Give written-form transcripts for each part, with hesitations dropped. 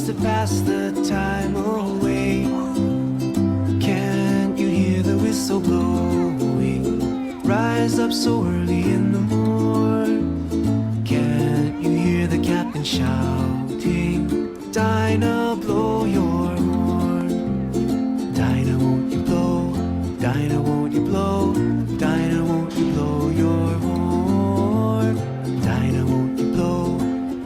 just to pass the time away. Can't you hear the whistle blowing? Rise up so early in the morn. Can't you hear the captain shouting? Dinah, blow your horn. Dinah, won't you blow? Dinah, won't you blow? Dinah, won't you blow your horn? Dinah, won't you blow?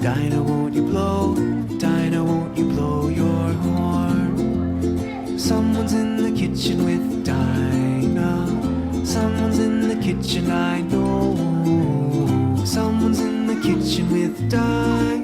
Dinah, won't you blow? Dinah, won't you blow your horn? Someone's in the kitchen with Dinah. Someone's in the kitchen, I know. Someone's in the kitchen with Dinah.